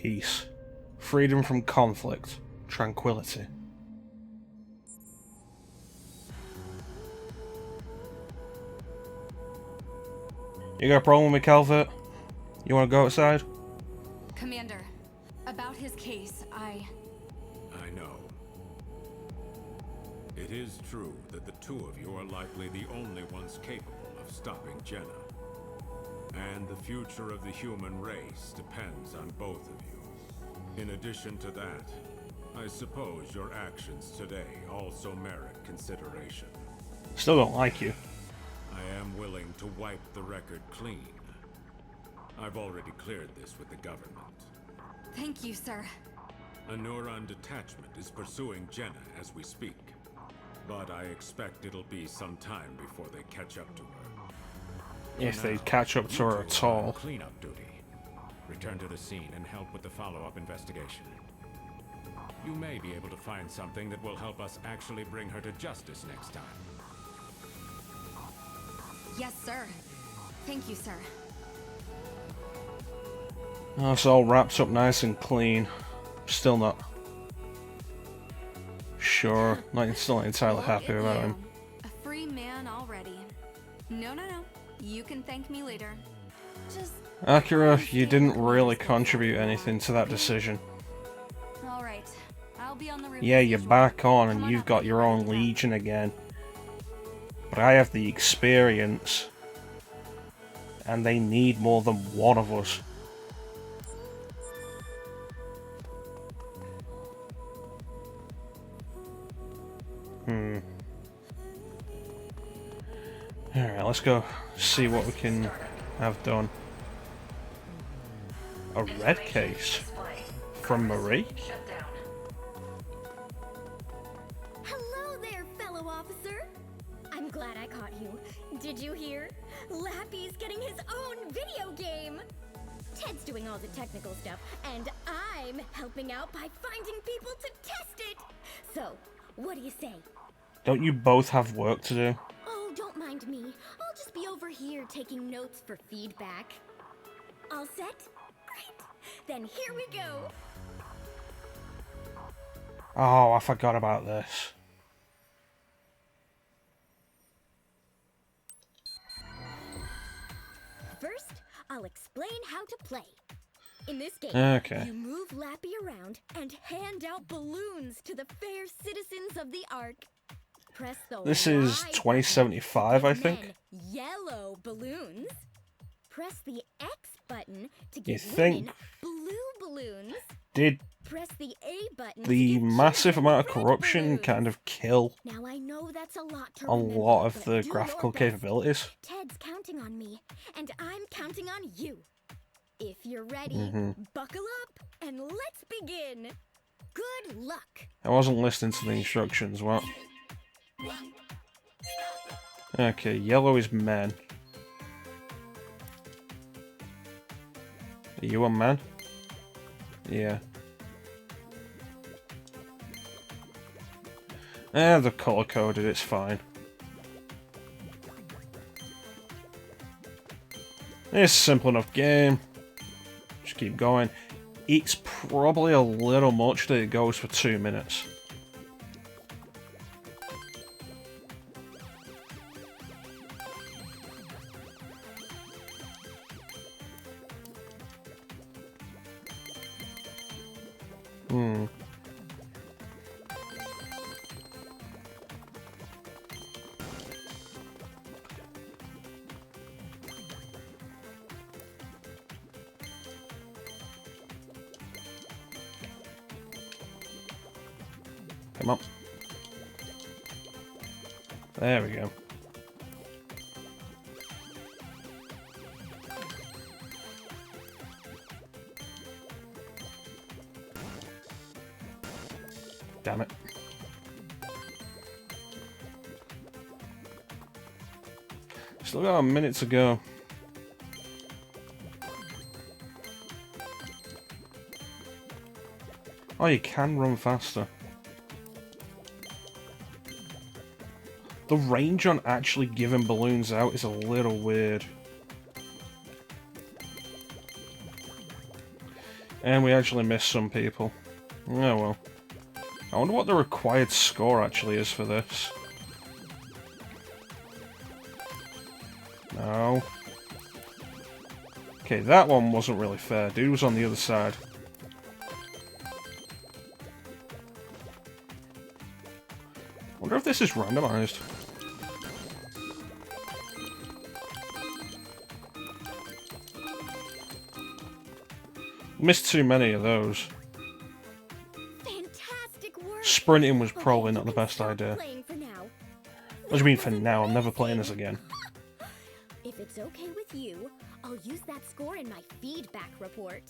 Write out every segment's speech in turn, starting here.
peace. Freedom from conflict. Tranquility. You got a problem with me, Calvert? You want to go outside? Commander, about his case, I know. It is true that the two of you are likely the only ones capable of stopping Jena. And the future of the human race depends on both of you. In addition to that, I suppose your actions today also merit consideration. Still don't like you. I am willing to wipe the record clean. I've already cleared this with the government. Thank you, sir. A Neuron detachment is pursuing Jena as we speak. But I expect it'll be some time before they catch up to her. If they catch up to her at all. Cleanup duty. Return to the scene and help with the follow-up investigation. You may be able to find something that will help us actually bring her to justice next time. Yes, sir. Thank you, sir. Oh, it's all wrapped up nice and clean. Still not sure. Still not entirely happy about him. A free man already. No. You can thank me later. Just Akira, you didn't really contribute anything to that decision. all right. I'll be on the roof. Yeah, you're back on and you've got your own legion again. But I have the experience. And they need more than one of us. Alright, let's go see what we can have done. A red case? From Marie? Hello there, fellow officer. I'm glad I caught you. Did you hear? Lappy's getting his own video game. Ted's doing all the technical stuff, and I'm helping out by finding people to test it. So, what do you say? Don't you both have work to do? Oh, don't mind me. I'll just be over here taking notes for feedback. All set? Great. Then here we go. Oh, I forgot about this. First, I'll explain how to play. In this game, Okay. you move Lappy around and hand out balloons to the fair citizens of the Ark. Press the This is Y 2075, I button to think. get men yellow balloons. Press the X button to You get think- women blue balloons. Did Press the A button to the get massive children amount of red corruption balloons. kind of kill Now I know that's a lot to a remember, lot of but the do your graphical best. capabilities? Ted's counting on me, and I'm counting on you. If you're ready, buckle up, and let's begin. Good luck. I wasn't listening to the instructions, what? Okay, yellow is men. Are you a man? Yeah. They're color coded, it's fine. It's a simple enough game. Just keep going. It's probably a little much that it goes for 2 minutes. Come on. There we go. Damn it. Still got a minute to go. Oh, you can run faster. The range on actually giving balloons out is a little weird. And we actually missed some people. Oh well. I wonder what the required score actually is for this. No. Okay, that one wasn't really fair. Dude was on the other side. Wonder if this is randomized. Missed too many of those. Fantastic work. Sprinting was But probably you not the can best stop idea. playing for now. What do you mean for now? I'm never playing this again. If it's okay with you, I'll use that score in my feedback report.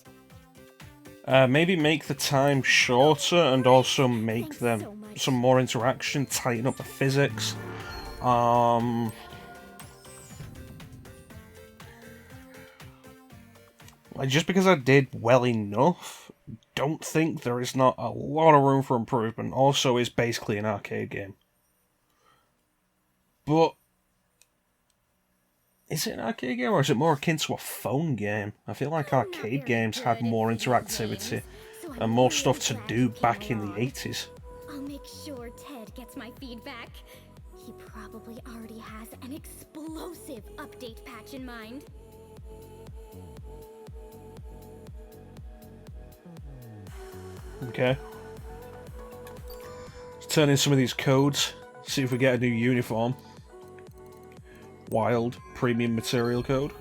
Maybe make the time shorter and also make Thanks them so much. some more interaction, tighten up the physics. Like, just because I did well enough, don't think there is not a lot of room for improvement. Also, it's basically an arcade game. But is it an arcade game, or is it more akin to a phone game? I feel like I'm not arcade very games had good at more video interactivity games, so I'm and more really stuff to glad do you came back in the along. 80s. I'll make sure Ted gets my feedback. He probably already has an explosive update patch in mind. Okay. Let's turn in some of these codes, see if we get a new uniform. Wild premium material code.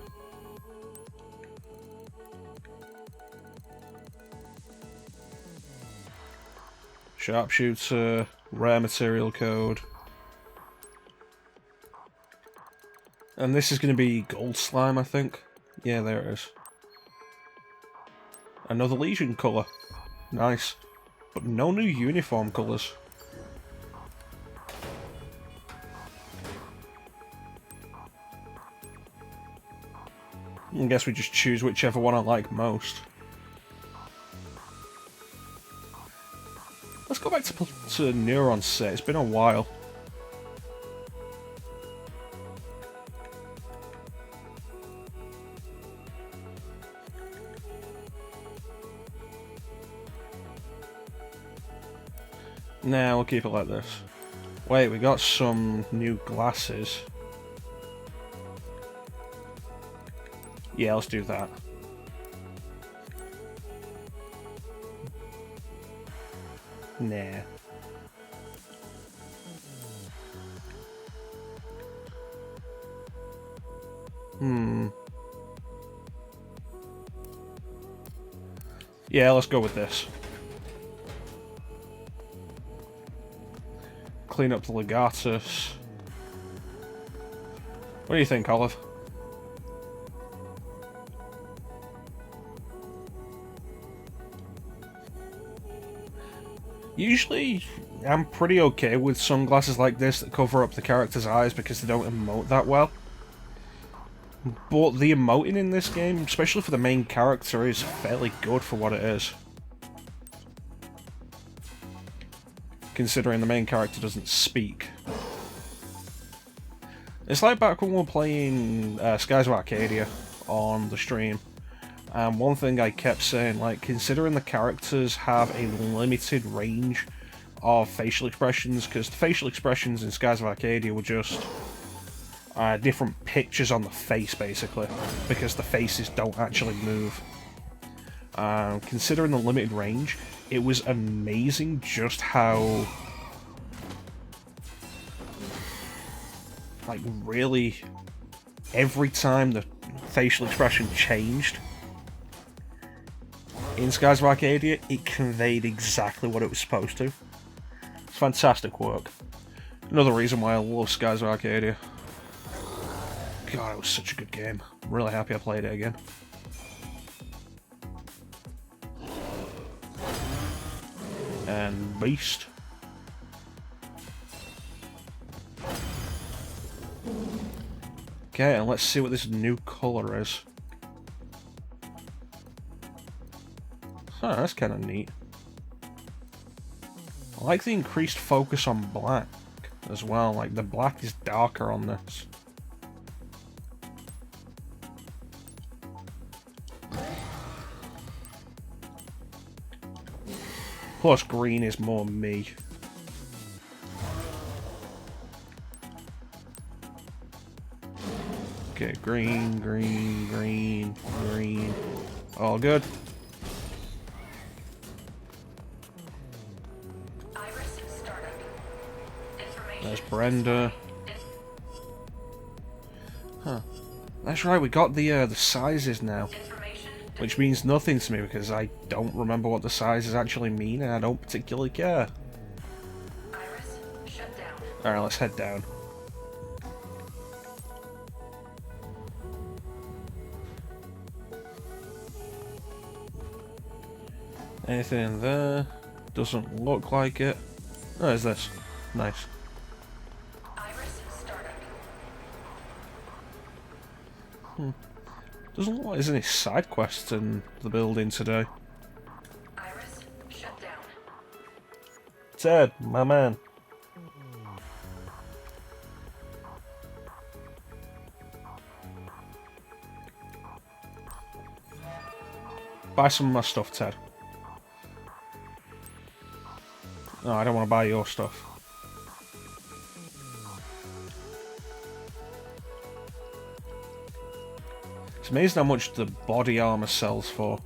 Sharpshooter, rare material code. And this is going to be gold slime, I think. Yeah, there it is. Another Legion colour. Nice. But no new uniform colours. I guess we just choose whichever one I like most. Let's go back to Neuron's set. It's been a while. Nah, we'll keep it like this. Wait, we got some new glasses. Yeah, let's do that. Nah. Yeah, let's go with this. Clean up the Legatus. What do you think, Olive? Usually, I'm pretty okay with sunglasses like this that cover up the character's eyes because they don't emote that well. But the emoting in this game, especially for the main character, is fairly good for what it is. Considering the main character doesn't speak. It's like back when we were playing Skies of Arcadia on the stream. And one thing I kept saying, like, considering the characters have a limited range of facial expressions, because the facial expressions in Skies of Arcadia were just different pictures on the face, basically, because the faces don't actually move. Considering the limited range, it was amazing just how, like, really, every time the facial expression changed in Skies of Arcadia, it conveyed exactly what it was supposed to. It's fantastic work. Another reason why I love Skies of Arcadia. God, it was such a good game. I'm really happy I played it again. And Beast. Okay, and let's see what this new colour is. Huh, that's kind of neat. I like the increased focus on black as well. Like, the black is darker on this. Plus, green is more me. Okay, green, green, green, green. All good. There's Brenda. Huh. That's right, we got the sizes now. Which means nothing to me because I don't remember what the sizes actually mean and I don't particularly care. Alright, let's head down. Anything in there? Doesn't look like it. Oh, there's this. Nice. Doesn't look like there's any side quests in the building today. Ted, my man. Buy some of my stuff, Ted. No, I don't want to buy your stuff. It's amazing how much the body armor sells for.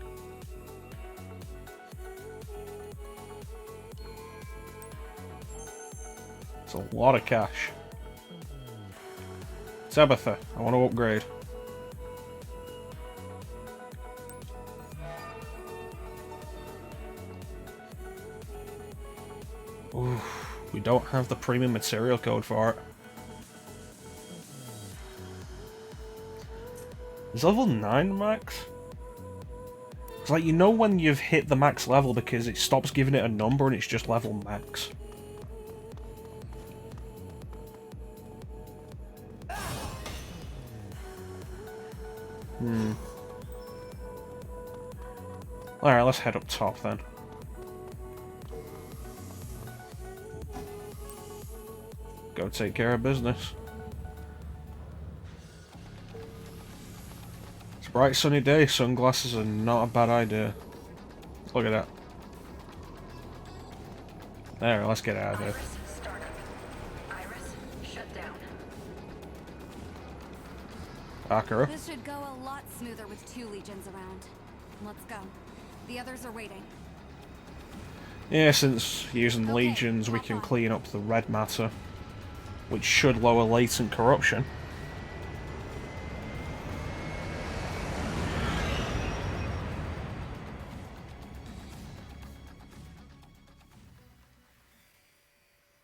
It's a lot of cash. Tabitha, I want to upgrade. Ooh, we don't have the premium material code for it. Is level 9 max? It's like, you know when you've hit the max level because it stops giving it a number and it's just level max. Alright, let's head up top then. Go take care of business. It's a bright sunny day, sunglasses are not a bad idea. Look at that. There, let's get out of here. Akira. This should go a lot smoother with 2 legions around. Let's go. The others are waiting. Yeah, since using Okay, legions we hop can on. clean up the red matter, which should lower latent corruption.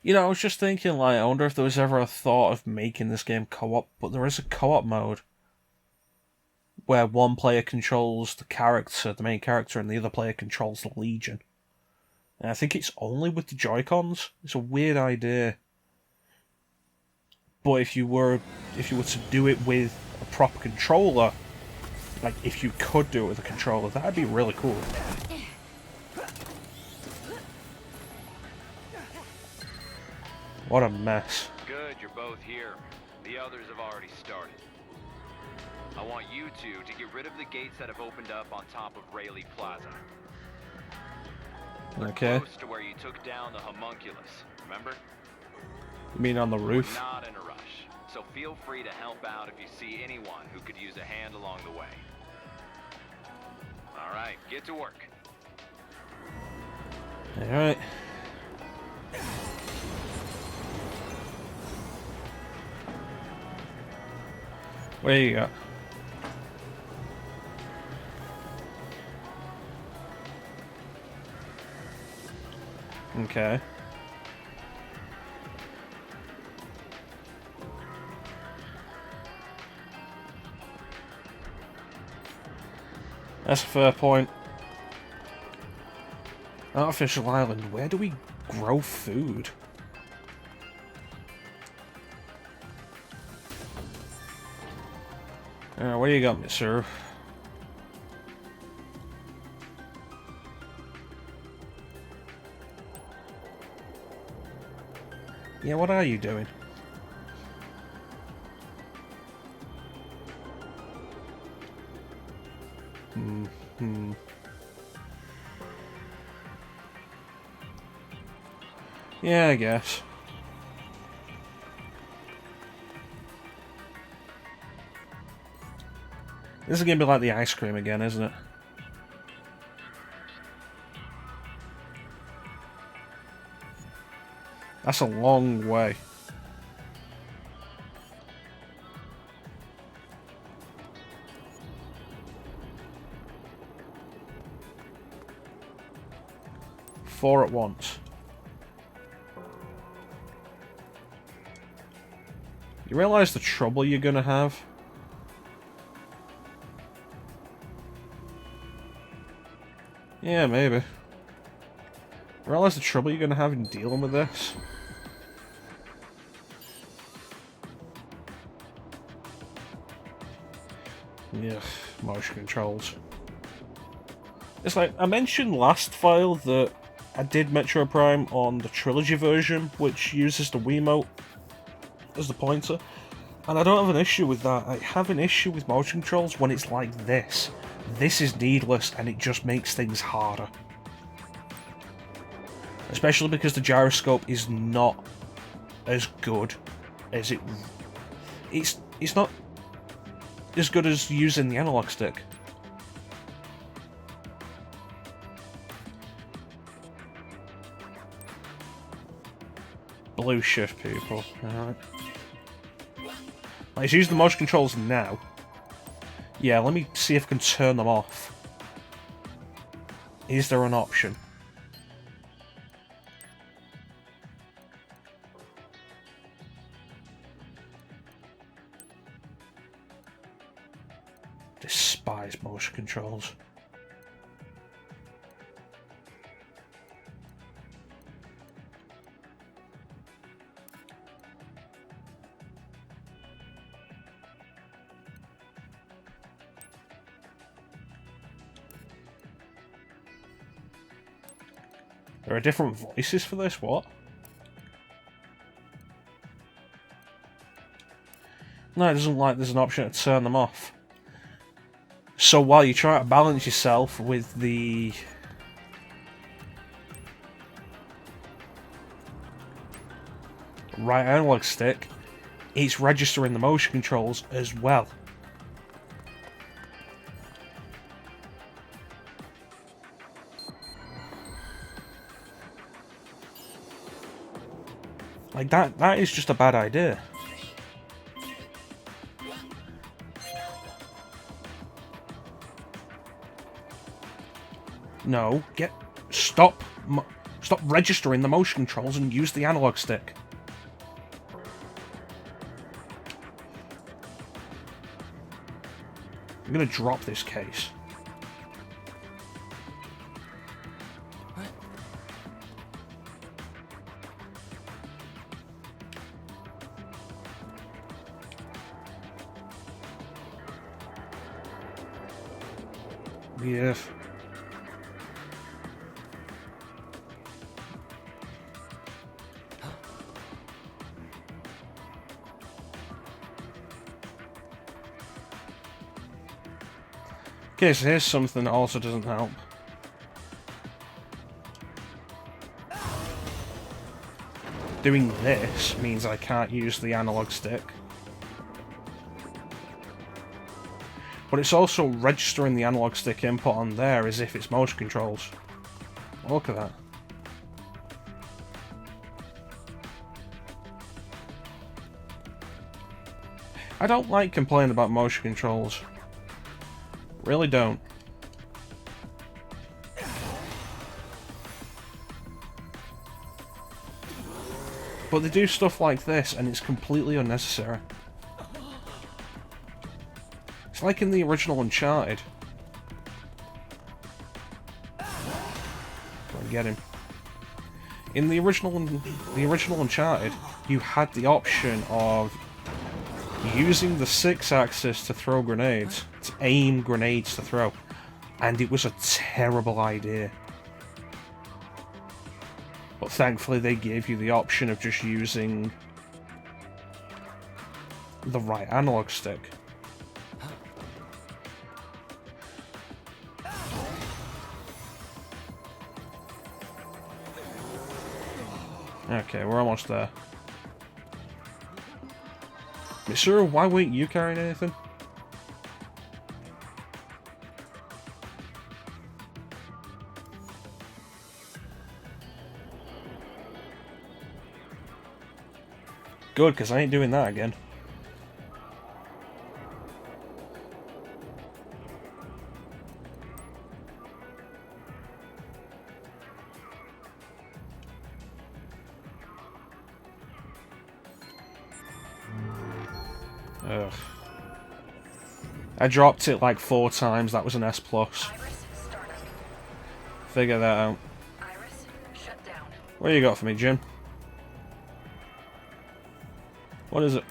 You know, I was just thinking, like, I wonder if there was ever a thought of making this game co-op, but there is a co-op mode where one player controls the character, the main character, and the other player controls the Legion. And I think it's only with the Joy-Cons. It's a weird idea. But if you were to do it with a proper controller, like if you could do it with a controller, that'd be really cool. What a mess. Good, you're both here. The others have already started. I want you two to get rid of the gates that have opened up on top of Rayleigh Plaza. They're Okay. close to where you took down the Homunculus, remember? You mean on the roof? We're not in a rush, so feel free to help out if you see anyone who could use a hand along the way. Alright, get to work. Alright. What do you got? Okay. That's a fair point. Artificial island, where do we grow food? What do you got, sir? Yeah, what are you doing? Yeah, I guess. This is gonna be like the ice cream again, isn't it? That's a long way. Four at once. You realise the trouble you're gonna have? Yeah, maybe. Realise the trouble you're gonna have in dealing with this? Yeah, motion controls. It's like, I mentioned last file that I did Metro Prime on the Trilogy version, which uses the Wiimote as the pointer. And I don't have an issue with that. I have an issue with motion controls when it's like this. This is needless and it just makes things harder. Especially because the gyroscope is not as good as it's not as good as using the analog stick. Blue shift, people. Alright. Let's use the motion controls now. Yeah, let me see if I can turn them off. Is there an option? Despise motion controls. There are different voices for this, what? No, it doesn't like there's an option to turn them off. So while you try to balance yourself with the right analog stick, it's registering the motion controls as well. Like that is just a bad idea. No, stop registering the motion controls and use the analog stick. I'm gonna drop this case. Yeah. Okay, so here's something that also doesn't help. Doing this means I can't use the analog stick. But it's also registering the analog stick input on there as if it's motion controls. Look at that. I don't like complaining about motion controls. Really don't. But they do stuff like this and it's completely unnecessary. It's like in the original Uncharted. Go and get him. In the original Uncharted, you had the option of using the 6-axis to throw grenades, to aim grenades to throw, and it was a terrible idea. But thankfully they gave you the option of just using the right analog stick. Okay, we're almost there. Mitsuru, why weren't you carrying anything? Good, because I ain't doing that again. Ugh. I dropped it like 4 times, that was an S+. Figure that out. What you got for me, Jim? What is it?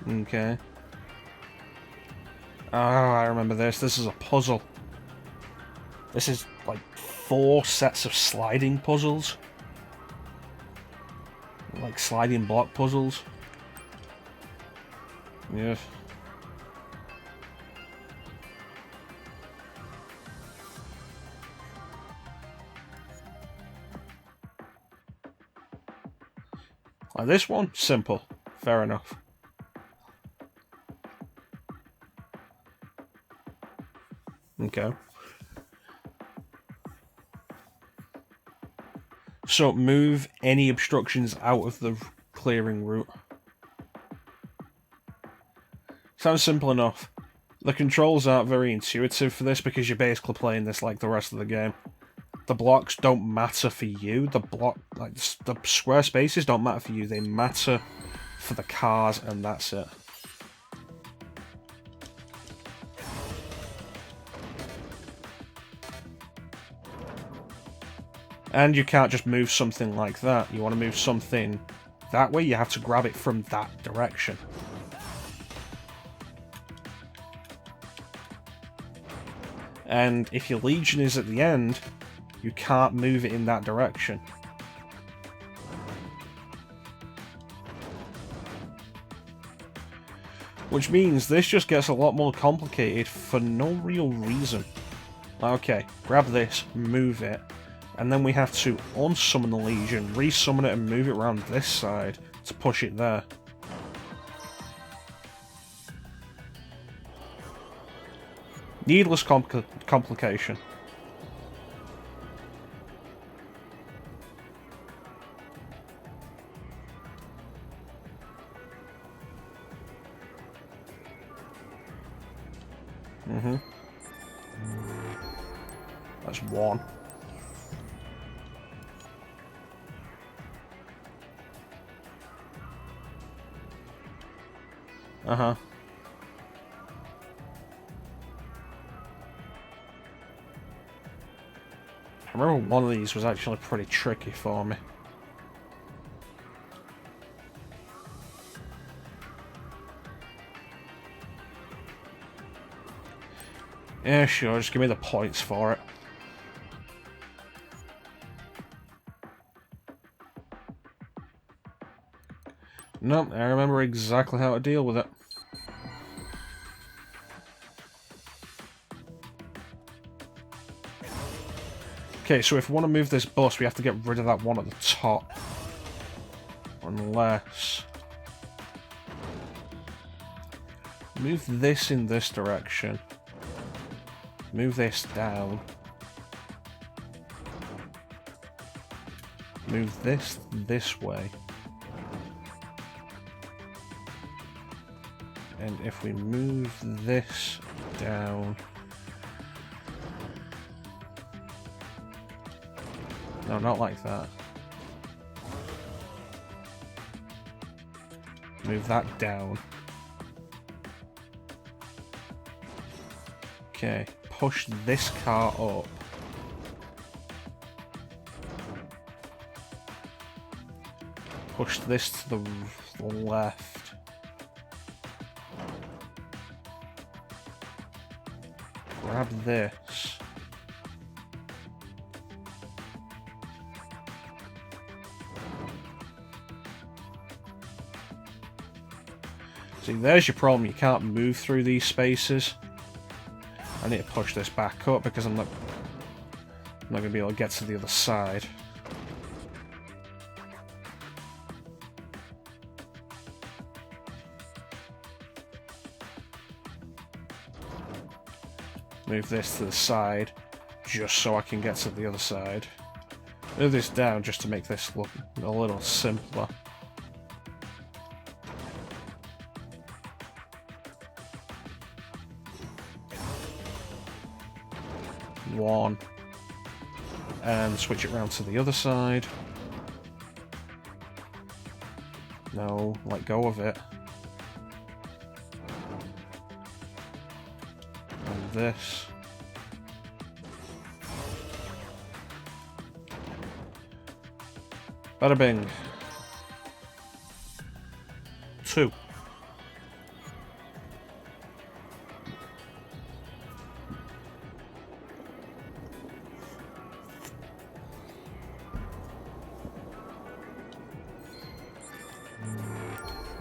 Okay. Oh, I remember this. This is a puzzle. This is like 4 sets of sliding puzzles. Like sliding block puzzles. Yeah. Like this one, simple. Fair enough. Okay. So move any obstructions out of the clearing route. Sounds simple enough. The controls aren't very intuitive for this because you're basically playing this like the rest of the game. The blocks don't matter for you. The square spaces don't matter for you. They matter for the cars, and that's it. And you can't just move something like that. You want to move something that way, you have to grab it from that direction. And if your Legion is at the end, you can't move it in that direction. Which means this just gets a lot more complicated for no real reason. Okay, grab this, move it, and then we have to unsummon the Legion, resummon it and move it around this side to push it there. Needless complication. That's 1. Uh-huh. I remember one of these was actually pretty tricky for me. Yeah, sure, just give me the points for it. Nope, I remember exactly how to deal with it. Okay, so if we want to move this bus, we have to get rid of that one at the top. Unless... move this in this direction. Move this down. Move this way. And if we move this down... no, not like that. Move that down. Okay, push this car up. Push this to the left. Grab this. See, there's your problem. You can't move through these spaces. I need to push this back up because I'm not going to be able to get to the other side. Move this to the side just so I can get to the other side. Move this down just to make this look a little simpler. One. And switch it around to the other side. No, let go of it. And this. Bada bing. 2.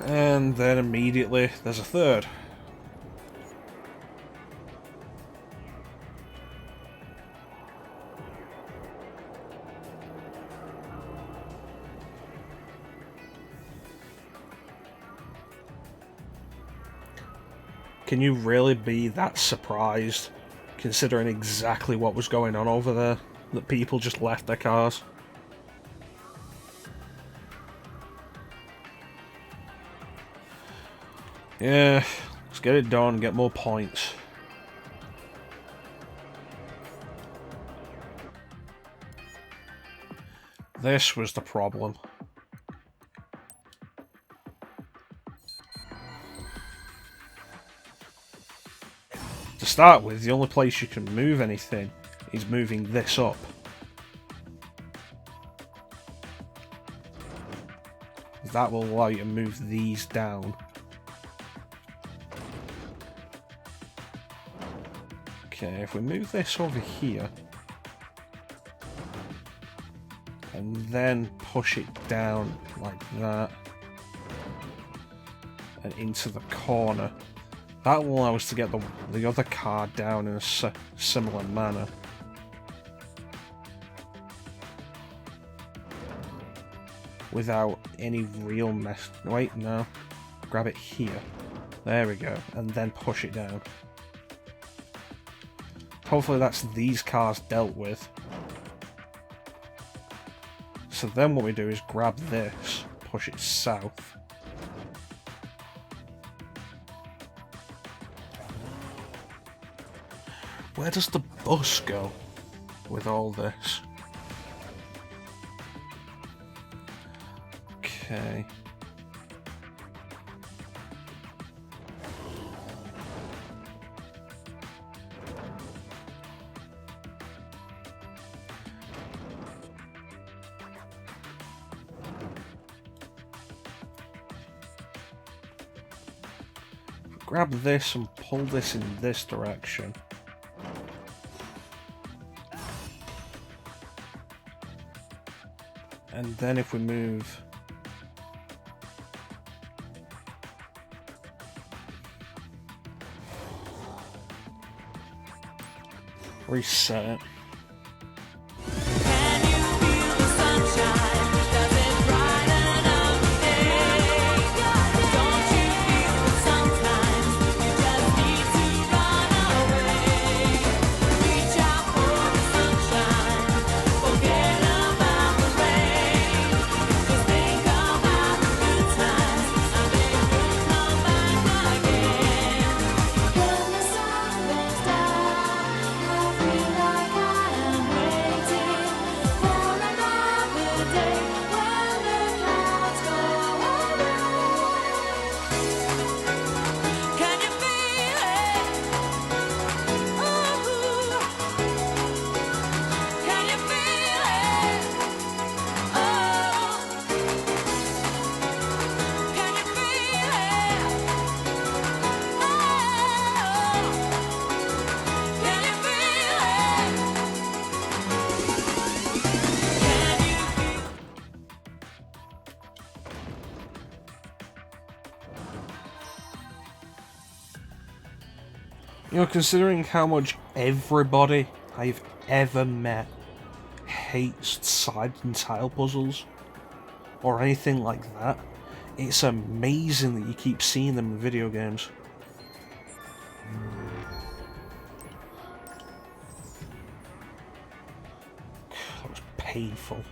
And then immediately there's a 3rd. Can you really be that surprised, considering exactly what was going on over there? That people just left their cars? Yeah, let's get it done, get more points. This was the problem. To start with, the only place you can move anything is moving this up. That will allow you to move these down. Okay, if we move this over here, and then push it down like that, and into the corner, that will allow us to get the other car down in a similar manner. Without any real mess. Wait, no. Grab it here. There we go. And then push it down. Hopefully that's these cars dealt with. So then what we do is grab this, push it south. Where does the bus go with all this? Okay. Grab this and pull this in this direction. And then if we move reset. You know, considering how much everybody I've ever met hates side and tile puzzles, or anything like that, it's amazing that you keep seeing them in video games. That was painful.